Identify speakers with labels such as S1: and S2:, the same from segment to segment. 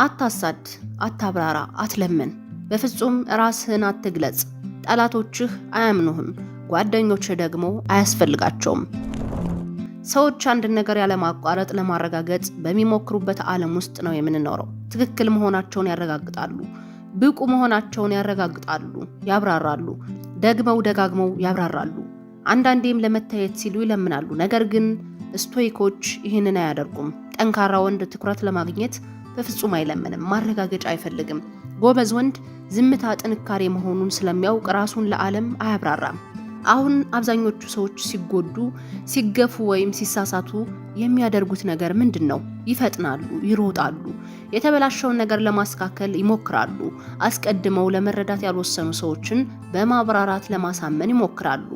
S1: አታሳድ፣ አታብራራ፣ አትለምን። በፍጹም ራስህን አትግለጽ። ጠላቶችህ አያምኑህም፣ ጓደኞችህ ደግሞ አያስፈልጋቸውም። ሰዎች አንድ ነገር ያለማቋረጥ ለማረጋገጥ በሚሞክሩበት ዓለም ውስጥ ነው የምንኖረው። ትክክል መሆናቸውን ያረጋግጣሉ፣ ብቁ መሆናቸውን ያረጋግጣሉ፣ ያብራራሉ፣ ደግመው ደጋግመው ያብራራሉ። አንዳንዴም ለመታየት ሲሉ ይለምናሉ። ነገር ግን ስቶይኮች ይህንን አያደርጉም። ጠንካራ ወንድ ትኩረት ለማግኘት በፍጹም አይለምንም፣ ማረጋገጫ አይፈልግም። ጎበዝ ወንድ ዝምታ ጥንካሬ መሆኑን ስለሚያውቅ ራሱን ለዓለም አያብራራም። አሁን አብዛኞቹ ሰዎች ሲጎዱ፣ ሲገፉ ወይም ሲሳሳቱ የሚያደርጉት ነገር ምንድን ነው? ይፈጥናሉ፣ ይሮጣሉ፣ የተበላሸውን ነገር ለማስተካከል ይሞክራሉ። አስቀድመው ለመረዳት ያልወሰኑ ሰዎችን በማብራራት ለማሳመን ይሞክራሉ።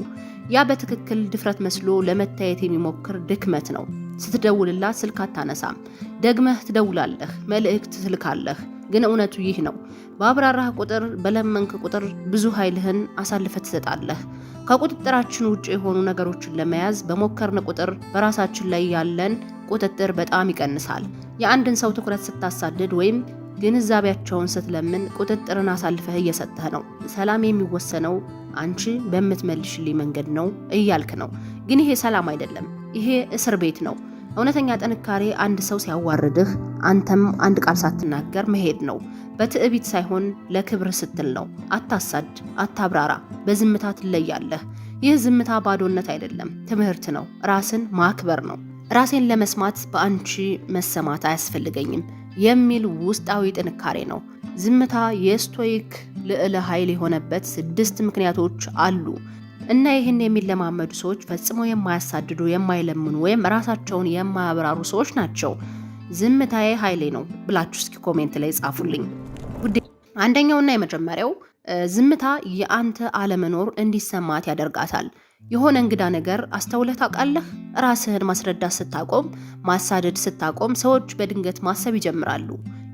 S1: ያ በትክክል ድፍረት መስሎ ለመታየት የሚሞክር ድክመት ነው። ስትደውልላት ስልክ አታነሳም። ደግመህ ትደውላለህ፣ መልእክት ትልካለህ። ግን እውነቱ ይህ ነው። በአብራራህ ቁጥር፣ በለመንክ ቁጥር ብዙ ኃይልህን አሳልፈህ ትሰጣለህ። ከቁጥጥራችን ውጭ የሆኑ ነገሮችን ለመያዝ በሞከርን ቁጥር በራሳችን ላይ ያለን ቁጥጥር በጣም ይቀንሳል። የአንድን ሰው ትኩረት ስታሳድድ ወይም ግንዛቤያቸውን ስትለምን ቁጥጥርን አሳልፈህ እየሰጠህ ነው። ሰላም የሚወሰነው አንቺ በምትመልሽልኝ መንገድ ነው እያልክ ነው። ግን ይሄ ሰላም አይደለም፣ ይሄ እስር ቤት ነው። እውነተኛ ጥንካሬ አንድ ሰው ሲያዋርድህ አንተም አንድ ቃል ሳትናገር መሄድ ነው። በትዕቢት ሳይሆን ለክብር ስትል ነው። አታሳድ፣ አታብራራ፣ በዝምታ ትለያለህ። ይህ ዝምታ ባዶነት አይደለም፣ ትምህርት ነው። ራስን ማክበር ነው። ራሴን ለመስማት በአንቺ መሰማት አያስፈልገኝም የሚል ውስጣዊ ጥንካሬ ነው። ዝምታ የስቶይክ ልዕለ ኃይል የሆነበት 6 ምክንያቶች አሉ እና ይህን የሚለማመዱ ሰዎች ፈጽመው የማያሳድዱ፣ የማይለምኑ ወይም ራሳቸውን የማያብራሩ ሰዎች ናቸው። ዝምታዬ ኃይሌ ነው ብላችሁ እስኪ ኮሜንት ላይ ጻፉልኝ። አንደኛውና የመጀመሪያው ዝምታ የአንተ አለመኖር እንዲሰማት ያደርጋታል። የሆነ እንግዳ ነገር አስተውለህ ታውቃለህ? ራስህን ማስረዳት ስታቆም፣ ማሳደድ ስታቆም ሰዎች በድንገት ማሰብ ይጀምራሉ።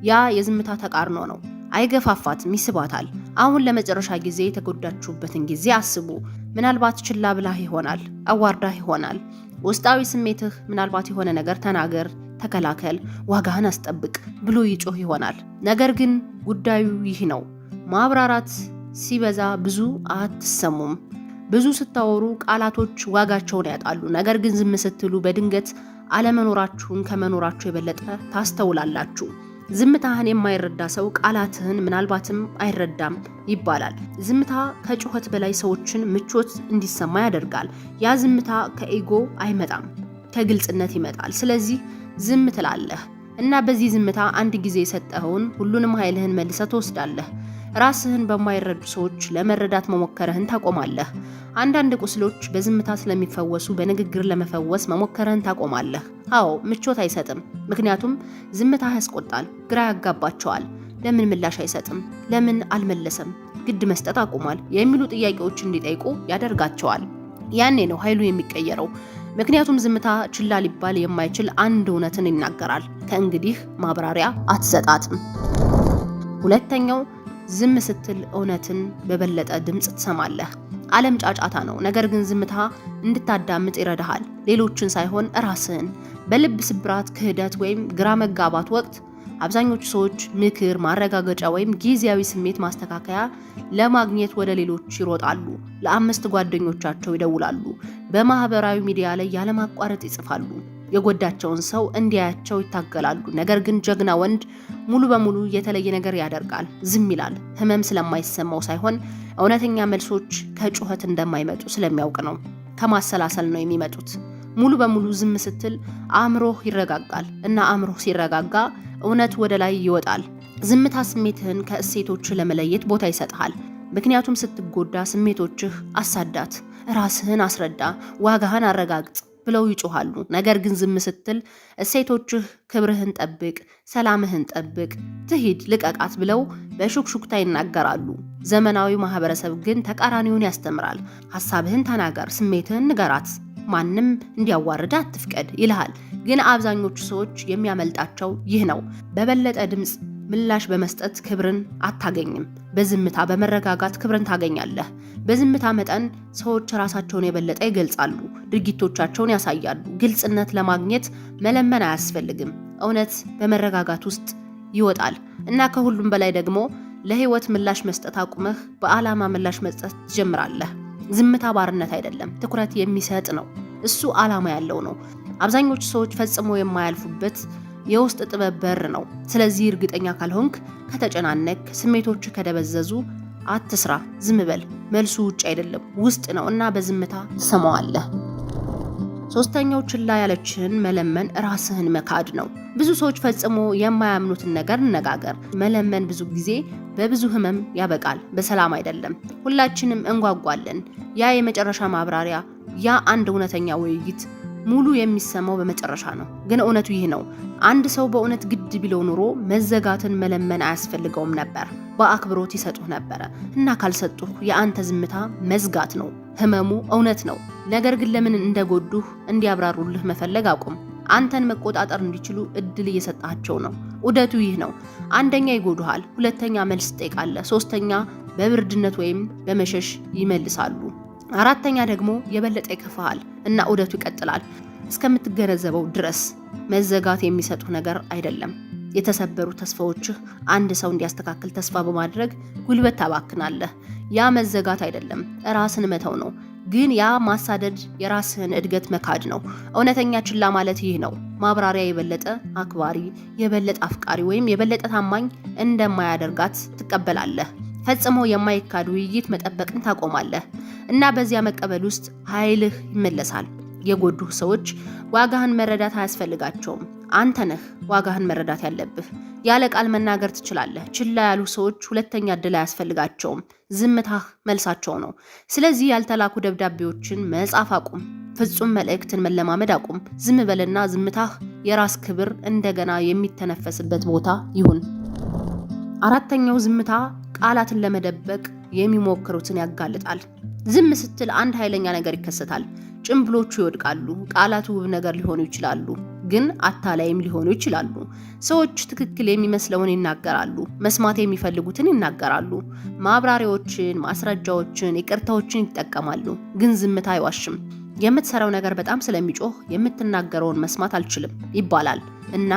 S1: ያ የዝምታ ተቃርኖ ነው። አይገፋፋትም፣ ይስባታል። አሁን ለመጨረሻ ጊዜ የተጎዳችሁበትን ጊዜ አስቡ። ምናልባት ችላ ብላህ ይሆናል፣ አዋርዳህ ይሆናል። ውስጣዊ ስሜትህ ምናልባት የሆነ ነገር ተናገር፣ ተከላከል፣ ዋጋህን አስጠብቅ ብሎ ይጮህ ይሆናል። ነገር ግን ጉዳዩ ይህ ነው። ማብራራት ሲበዛ ብዙ አትሰሙም። ብዙ ስታወሩ ቃላቶች ዋጋቸውን ያጣሉ። ነገር ግን ዝም ስትሉ በድንገት አለመኖራችሁን ከመኖራችሁ የበለጠ ታስተውላላችሁ። ዝምታህን የማይረዳ ሰው ቃላትህን ምናልባትም አይረዳም ይባላል። ዝምታ ከጩኸት በላይ ሰዎችን ምቾት እንዲሰማ ያደርጋል። ያ ዝምታ ከኢጎ አይመጣም፣ ከግልጽነት ይመጣል። ስለዚህ ዝም ትላለህ እና በዚህ ዝምታ አንድ ጊዜ የሰጠኸውን ሁሉንም ኃይልህን መልሰህ ትወስዳለህ። ራስህን በማይረዱ ሰዎች ለመረዳት መሞከርህን ታቆማለህ። አንዳንድ ቁስሎች በዝምታ ስለሚፈወሱ በንግግር ለመፈወስ መሞከርህን ታቆማለህ። አዎ፣ ምቾት አይሰጥም። ምክንያቱም ዝምታ ያስቆጣል፣ ግራ ያጋባቸዋል። ለምን ምላሽ አይሰጥም? ለምን አልመለሰም? ግድ መስጠት አቁሟል የሚሉ ጥያቄዎች እንዲጠይቁ ያደርጋቸዋል። ያኔ ነው ኃይሉ የሚቀየረው። ምክንያቱም ዝምታ ችላ ሊባል የማይችል አንድ እውነትን ይናገራል። ከእንግዲህ ማብራሪያ አትሰጣትም። ሁለተኛው፣ ዝም ስትል እውነትን በበለጠ ድምፅ ትሰማለህ። ዓለም ጫጫታ ነው፣ ነገር ግን ዝምታ እንድታዳምጥ ይረዳሃል። ሌሎችን ሳይሆን ራስህን። በልብ ስብራት፣ ክህደት ወይም ግራ መጋባት ወቅት አብዛኞቹ ሰዎች ምክር፣ ማረጋገጫ ወይም ጊዜያዊ ስሜት ማስተካከያ ለማግኘት ወደ ሌሎች ይሮጣሉ። ለ5 ጓደኞቻቸው ይደውላሉ። በማህበራዊ ሚዲያ ላይ ያለማቋረጥ ይጽፋሉ። የጎዳቸውን ሰው እንዲያያቸው ይታገላሉ። ነገር ግን ጀግና ወንድ ሙሉ በሙሉ የተለየ ነገር ያደርጋል። ዝም ይላል። ህመም ስለማይሰማው ሳይሆን እውነተኛ መልሶች ከጩኸት እንደማይመጡ ስለሚያውቅ ነው። ከማሰላሰል ነው የሚመጡት። ሙሉ በሙሉ ዝም ስትል አእምሮህ ይረጋጋል እና አእምሮህ ሲረጋጋ እውነት ወደ ላይ ይወጣል። ዝምታ ስሜትህን ከእሴቶች ለመለየት ቦታ ይሰጥሃል። ምክንያቱም ስትጎዳ ስሜቶችህ አሳዳት፣ ራስህን አስረዳ፣ ዋጋህን አረጋግጥ ብለው ይጮሃሉ። ነገር ግን ዝም ስትል እሴቶችህ ክብርህን ጠብቅ፣ ሰላምህን ጠብቅ፣ ትሂድ፣ ልቀቃት ብለው በሹክሹክታ ይናገራሉ። ዘመናዊ ማህበረሰብ ግን ተቃራኒውን ያስተምራል። ሐሳብህን ተናገር፣ ስሜትህን ንገራት፣ ማንም እንዲያዋርድ አትፍቀድ ይልሃል። ግን አብዛኞቹ ሰዎች የሚያመልጣቸው ይህ ነው። በበለጠ ድምፅ ምላሽ በመስጠት ክብርን አታገኝም። በዝምታ በመረጋጋት ክብርን ታገኛለህ። በዝምታ መጠን ሰዎች ራሳቸውን የበለጠ ይገልጻሉ፣ ድርጊቶቻቸውን ያሳያሉ። ግልጽነት ለማግኘት መለመን አያስፈልግም። እውነት በመረጋጋት ውስጥ ይወጣል እና ከሁሉም በላይ ደግሞ ለህይወት ምላሽ መስጠት አቁመህ በዓላማ ምላሽ መስጠት ትጀምራለህ። ዝምታ ባርነት አይደለም፣ ትኩረት የሚሰጥ ነው። እሱ ዓላማ ያለው ነው። አብዛኞቹ ሰዎች ፈጽሞ የማያልፉበት የውስጥ ጥበብ በር ነው። ስለዚህ እርግጠኛ ካልሆንክ፣ ከተጨናነቅ፣ ስሜቶች ከደበዘዙ አትስራ፣ ዝም በል። መልሱ ውጭ አይደለም ውስጥ ነው እና በዝምታ ትሰማዋለህ። ሶስተኛው ችላ ያለችን መለመን ራስህን መካድ ነው። ብዙ ሰዎች ፈጽሞ የማያምኑትን ነገር እንነጋገር። መለመን ብዙ ጊዜ በብዙ ህመም ያበቃል፣ በሰላም አይደለም። ሁላችንም እንጓጓለን። ያ የመጨረሻ ማብራሪያ፣ ያ አንድ እውነተኛ ውይይት ሙሉ የሚሰማው በመጨረሻ ነው። ግን እውነቱ ይህ ነው። አንድ ሰው በእውነት ግድ ቢለው ኑሮ መዘጋትን መለመን አያስፈልገውም ነበር። በአክብሮት ይሰጡህ ነበረ እና ካልሰጡህ የአንተ ዝምታ መዝጋት ነው። ህመሙ እውነት ነው። ነገር ግን ለምን እንደጎዱህ እንዲያብራሩልህ መፈለግ አቁም። አንተን መቆጣጠር እንዲችሉ እድል እየሰጣቸው ነው። ዑደቱ ይህ ነው። አንደኛ ይጎዱሃል፣ ሁለተኛ መልስ ትጠይቃለህ፣ ሶስተኛ በብርድነት ወይም በመሸሽ ይመልሳሉ፣ አራተኛ ደግሞ የበለጠ ይከፋሃል እና ዑደቱ ይቀጥላል እስከምትገነዘበው ድረስ። መዘጋት የሚሰጡህ ነገር አይደለም። የተሰበሩ ተስፋዎችህ አንድ ሰው እንዲያስተካክል ተስፋ በማድረግ ጉልበት ታባክናለህ። ያ መዘጋት አይደለም፣ ራስን መተው ነው። ግን ያ ማሳደድ የራስህን እድገት መካድ ነው። እውነተኛ ችላ ማለት ይህ ነው። ማብራሪያ የበለጠ አክባሪ፣ የበለጠ አፍቃሪ ወይም የበለጠ ታማኝ እንደማያደርጋት ትቀበላለህ። ፈጽሞ የማይካድ ውይይት መጠበቅን ታቆማለህ እና በዚያ መቀበል ውስጥ ኃይልህ ይመለሳል። የጎዱህ ሰዎች ዋጋህን መረዳት አያስፈልጋቸውም። አንተ ነህ ዋጋህን መረዳት ያለብህ። ያለ ቃል መናገር ትችላለህ። ችላ ያሉ ሰዎች ሁለተኛ እድል አያስፈልጋቸውም። ዝምታህ መልሳቸው ነው። ስለዚህ ያልተላኩ ደብዳቤዎችን መጻፍ አቁም። ፍጹም መልእክትን መለማመድ አቁም። ዝም በልና ዝምታህ የራስ ክብር እንደገና የሚተነፈስበት ቦታ ይሁን። አራተኛው ዝምታ ቃላትን ለመደበቅ የሚሞክሩትን ያጋልጣል። ዝም ስትል አንድ ኃይለኛ ነገር ይከሰታል። ጭምብሎቹ ይወድቃሉ። ቃላቱ ውብ ነገር ሊሆኑ ይችላሉ፣ ግን አታላይም ሊሆኑ ይችላሉ። ሰዎች ትክክል የሚመስለውን ይናገራሉ፣ መስማት የሚፈልጉትን ይናገራሉ። ማብራሪያዎችን፣ ማስረጃዎችን፣ ይቅርታዎችን ይጠቀማሉ። ግን ዝምታ አይዋሽም። የምትሰራው ነገር በጣም ስለሚጮህ የምትናገረውን መስማት አልችልም ይባላል እና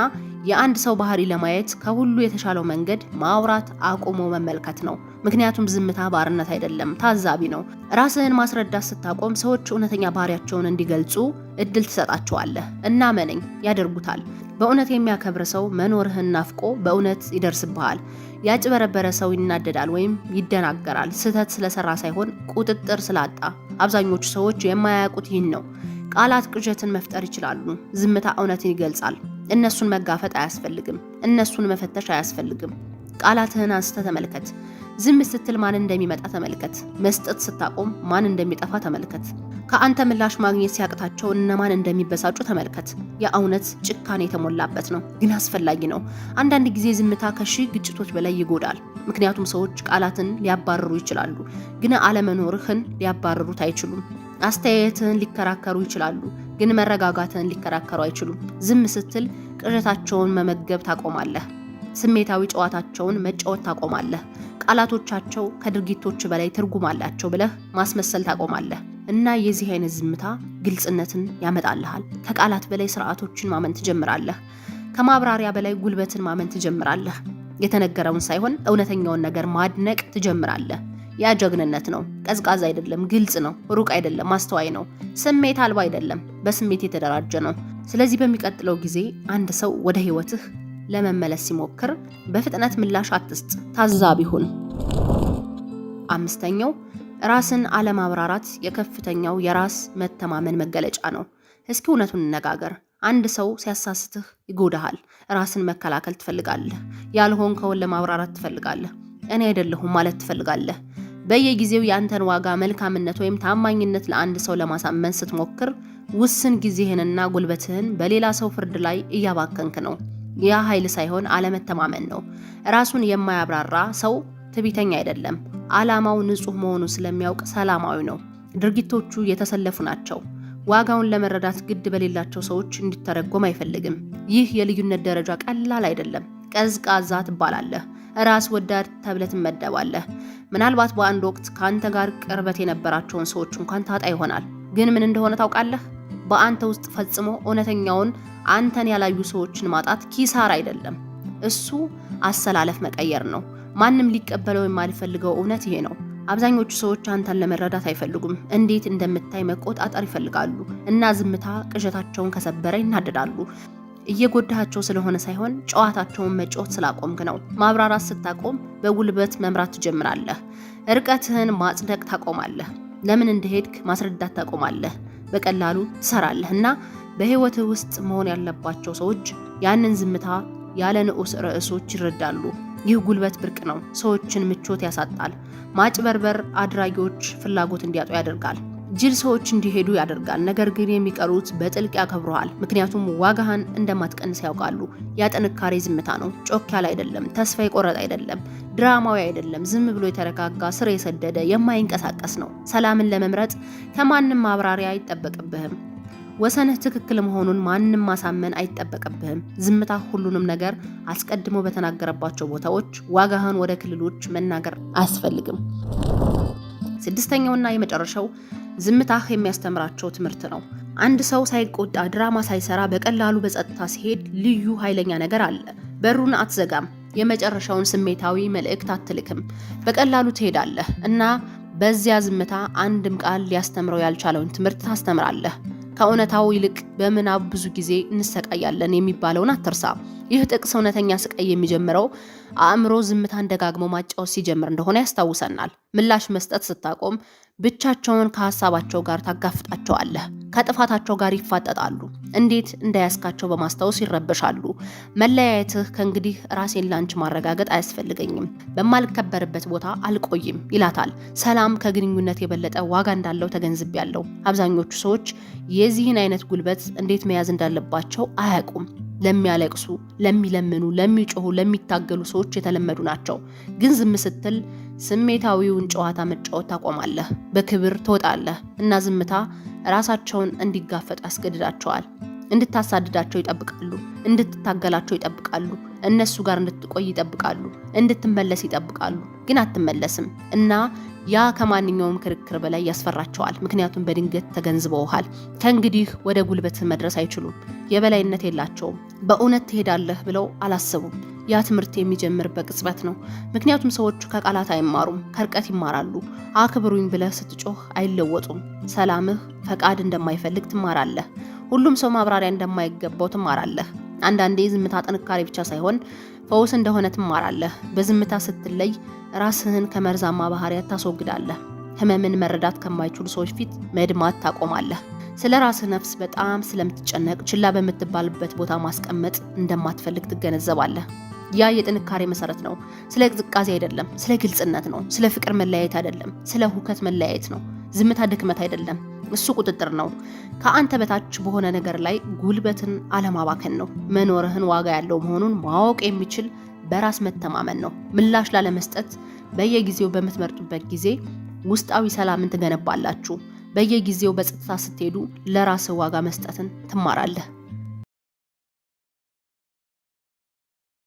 S1: የአንድ ሰው ባህሪ ለማየት ከሁሉ የተሻለው መንገድ ማውራት አቁሞ መመልከት ነው። ምክንያቱም ዝምታ ባርነት አይደለም፣ ታዛቢ ነው። ራስህን ማስረዳት ስታቆም ሰዎች እውነተኛ ባህሪያቸውን እንዲገልጹ እድል ትሰጣቸዋለህ እና መነኝ ያደርጉታል። በእውነት የሚያከብር ሰው መኖርህን ናፍቆ በእውነት ይደርስብሃል። ያጭበረበረ ሰው ይናደዳል ወይም ይደናገራል፣ ስህተት ስለሰራ ሳይሆን ቁጥጥር ስላጣ። አብዛኞቹ ሰዎች የማያውቁት ይህን ነው። ቃላት ቅዠትን መፍጠር ይችላሉ። ዝምታ እውነትን ይገልጻል። እነሱን መጋፈጥ አያስፈልግም። እነሱን መፈተሽ አያስፈልግም። ቃላትህን አንስተህ ተመልከት። ዝም ስትል ማን እንደሚመጣ ተመልከት። መስጠት ስታቆም ማን እንደሚጠፋ ተመልከት። ከአንተ ምላሽ ማግኘት ሲያቅታቸው እነማን እንደሚበሳጩ ተመልከት። የእውነት ጭካኔ የተሞላበት ነው፣ ግን አስፈላጊ ነው። አንዳንድ ጊዜ ዝምታ ከሺህ ግጭቶች በላይ ይጎዳል። ምክንያቱም ሰዎች ቃላትን ሊያባርሩ ይችላሉ፣ ግን አለመኖርህን ሊያባርሩት አይችሉም። አስተያየትህን ሊከራከሩ ይችላሉ፣ ግን መረጋጋትህን ሊከራከሩ አይችሉም። ዝም ስትል ቅዠታቸውን መመገብ ታቆማለህ። ስሜታዊ ጨዋታቸውን መጫወት ታቆማለህ። ቃላቶቻቸው ከድርጊቶች በላይ ትርጉም አላቸው ብለህ ማስመሰል ታቆማለህ እና የዚህ አይነት ዝምታ ግልጽነትን ያመጣልሃል። ከቃላት በላይ ስርዓቶችን ማመን ትጀምራለህ። ከማብራሪያ በላይ ጉልበትን ማመን ትጀምራለህ። የተነገረውን ሳይሆን እውነተኛውን ነገር ማድነቅ ትጀምራለህ። ያ ጀግንነት ነው። ቀዝቃዛ አይደለም፣ ግልጽ ነው። ሩቅ አይደለም፣ ማስተዋይ ነው። ስሜት አልባ አይደለም፣ በስሜት የተደራጀ ነው። ስለዚህ በሚቀጥለው ጊዜ አንድ ሰው ወደ ህይወትህ ለመመለስ ሲሞክር በፍጥነት ምላሽ አትስጥ፣ ታዛቢ ሁን። አምስተኛው ራስን አለማብራራት የከፍተኛው የራስ መተማመን መገለጫ ነው። እስኪ እውነቱን እንነጋገር። አንድ ሰው ሲያሳስትህ ይጎዳሃል። ራስን መከላከል ትፈልጋለህ። ያልሆንከውን ለማብራራት ትፈልጋለህ። እኔ አይደለሁም ማለት ትፈልጋለህ። በየጊዜው ያንተን ዋጋ፣ መልካምነት ወይም ታማኝነት ለአንድ ሰው ለማሳመን ስትሞክር ውስን ጊዜህንና ጉልበትህን በሌላ ሰው ፍርድ ላይ እያባከንክ ነው። ያ ኃይል ሳይሆን አለመተማመን ነው። ራሱን የማያብራራ ሰው ትዕቢተኛ አይደለም። ዓላማው ንጹህ መሆኑ ስለሚያውቅ ሰላማዊ ነው። ድርጊቶቹ የተሰለፉ ናቸው። ዋጋውን ለመረዳት ግድ በሌላቸው ሰዎች እንዲተረጎም አይፈልግም። ይህ የልዩነት ደረጃ ቀላል አይደለም። ቀዝቃዛ ትባላለህ። ራስ ወዳድ ተብለህ ትመደባለህ። ምናልባት በአንድ ወቅት ከአንተ ጋር ቅርበት የነበራቸውን ሰዎች እንኳን ታጣ ይሆናል። ግን ምን እንደሆነ ታውቃለህ? በአንተ ውስጥ ፈጽሞ እውነተኛውን አንተን ያላዩ ሰዎችን ማጣት ኪሳራ አይደለም። እሱ አሰላለፍ መቀየር ነው። ማንም ሊቀበለው የማይፈልገው እውነት ይሄ ነው። አብዛኞቹ ሰዎች አንተን ለመረዳት አይፈልጉም። እንዴት እንደምታይ መቆጣጠር ይፈልጋሉ እና ዝምታ ቅዠታቸውን ከሰበረ ይናደዳሉ። እየጎዳቸው ስለሆነ ሳይሆን ጨዋታቸውን መጫወት ስላቆምክ ነው። ማብራራት ስታቆም በጉልበት መምራት ትጀምራለህ። ርቀትህን ማጽደቅ ታቆማለህ። ለምን እንደሄድክ ማስረዳት ታቆማለህ። በቀላሉ ትሰራለህ እና በህይወትህ ውስጥ መሆን ያለባቸው ሰዎች ያንን ዝምታ ያለ ንዑስ ርዕሶች ይረዳሉ። ይህ ጉልበት ብርቅ ነው። ሰዎችን ምቾት ያሳጣል። ማጭበርበር አድራጊዎች ፍላጎት እንዲያጡ ያደርጋል። ጅል ሰዎች እንዲሄዱ ያደርጋል። ነገር ግን የሚቀሩት በጥልቅ ያከብሩሃል፣ ምክንያቱም ዋጋህን እንደማትቀንስ ያውቃሉ። ያ ጥንካሬ ዝምታ ነው። ጮክ ያለ አይደለም፣ ተስፋ የቆረጠ አይደለም፣ ድራማዊ አይደለም። ዝም ብሎ የተረጋጋ ስር የሰደደ የማይንቀሳቀስ ነው። ሰላምን ለመምረጥ ከማንም ማብራሪያ አይጠበቅብህም። ወሰንህ ትክክል መሆኑን ማንም ማሳመን አይጠበቅብህም። ዝምታ ሁሉንም ነገር አስቀድሞ በተናገረባቸው ቦታዎች ዋጋህን ወደ ክልሎች መናገር አያስፈልግም። ስድስተኛውና የመጨረሻው ዝምታህ የሚያስተምራቸው ትምህርት ነው። አንድ ሰው ሳይቆጣ ድራማ ሳይሰራ በቀላሉ በጸጥታ ሲሄድ ልዩ ኃይለኛ ነገር አለ። በሩን አትዘጋም። የመጨረሻውን ስሜታዊ መልእክት አትልክም። በቀላሉ ትሄዳለህ እና በዚያ ዝምታ አንድም ቃል ሊያስተምረው ያልቻለውን ትምህርት ታስተምራለህ። ከእውነታው ይልቅ በምናብ ብዙ ጊዜ እንሰቃያለን የሚባለውን አትርሳ። ይህ ጥቅስ እውነተኛ ስቃይ የሚጀምረው አእምሮ ዝምታን ደጋግሞ ማጫወት ሲጀምር እንደሆነ ያስታውሰናል። ምላሽ መስጠት ስታቆም ብቻቸውን ከሀሳባቸው ጋር ታጋፍጣቸዋለህ። ከጥፋታቸው ጋር ይፋጠጣሉ። እንዴት እንዳያስካቸው በማስታወስ ይረበሻሉ። መለያየትህ ከእንግዲህ ራሴን ላንቺ ማረጋገጥ አያስፈልገኝም፣ በማልከበርበት ቦታ አልቆይም ይላታል። ሰላም ከግንኙነት የበለጠ ዋጋ እንዳለው ተገንዝቤያለሁ። አብዛኞቹ ሰዎች የዚህን አይነት ጉልበት እንዴት መያዝ እንዳለባቸው አያውቁም። ለሚያለቅሱ፣ ለሚለምኑ፣ ለሚጮሁ፣ ለሚታገሉ ሰዎች የተለመዱ ናቸው። ግን ዝም ስትል ስሜታዊውን ጨዋታ መጫወት ታቆማለህ። በክብር ትወጣለህ እና ዝምታ ራሳቸውን እንዲጋፈጡ ያስገድዳቸዋል። እንድታሳድዳቸው ይጠብቃሉ። እንድትታገላቸው ይጠብቃሉ። እነሱ ጋር እንድትቆይ ይጠብቃሉ። እንድትመለስ ይጠብቃሉ። ግን አትመለስም እና ያ ከማንኛውም ክርክር በላይ ያስፈራቸዋል። ምክንያቱም በድንገት ተገንዝበውሃል። ከእንግዲህ ወደ ጉልበት መድረስ አይችሉም። የበላይነት የላቸውም። በእውነት ትሄዳለህ ብለው አላሰቡም። ያ ትምህርት የሚጀምር በቅጽበት ነው። ምክንያቱም ሰዎቹ ከቃላት አይማሩም፣ ከርቀት ይማራሉ። አክብሩኝ ብለህ ስትጮህ አይለወጡም። ሰላምህ ፈቃድ እንደማይፈልግ ትማራለህ። ሁሉም ሰው ማብራሪያ እንደማይገባው ትማራለህ። አንዳንዴ ዝምታ ጥንካሬ ብቻ ሳይሆን ፈውስ እንደሆነ ትማራለህ። በዝምታ ስትለይ ራስህን ከመርዛማ ባህሪያት ታስወግዳለህ። ህመምን መረዳት ከማይችሉ ሰዎች ፊት መድማት ታቆማለህ። ስለ ራስህ ነፍስ በጣም ስለምትጨነቅ ችላ በምትባልበት ቦታ ማስቀመጥ እንደማትፈልግ ትገነዘባለህ። ያ የጥንካሬ መሰረት ነው። ስለ ቅዝቃዜ አይደለም፣ ስለ ግልጽነት ነው። ስለ ፍቅር መለያየት አይደለም፣ ስለ ሁከት መለያየት ነው። ዝምታ ድክመት አይደለም፣ እሱ ቁጥጥር ነው። ከአንተ በታች በሆነ ነገር ላይ ጉልበትን አለማባከን ነው። መኖርህን ዋጋ ያለው መሆኑን ማወቅ የሚችል በራስ መተማመን ነው። ምላሽ ላለመስጠት በየጊዜው በምትመርጡበት ጊዜ ውስጣዊ ሰላምን ትገነባላችሁ። በየጊዜው በጸጥታ ስትሄዱ ለራስህ ዋጋ መስጠትን ትማራለህ።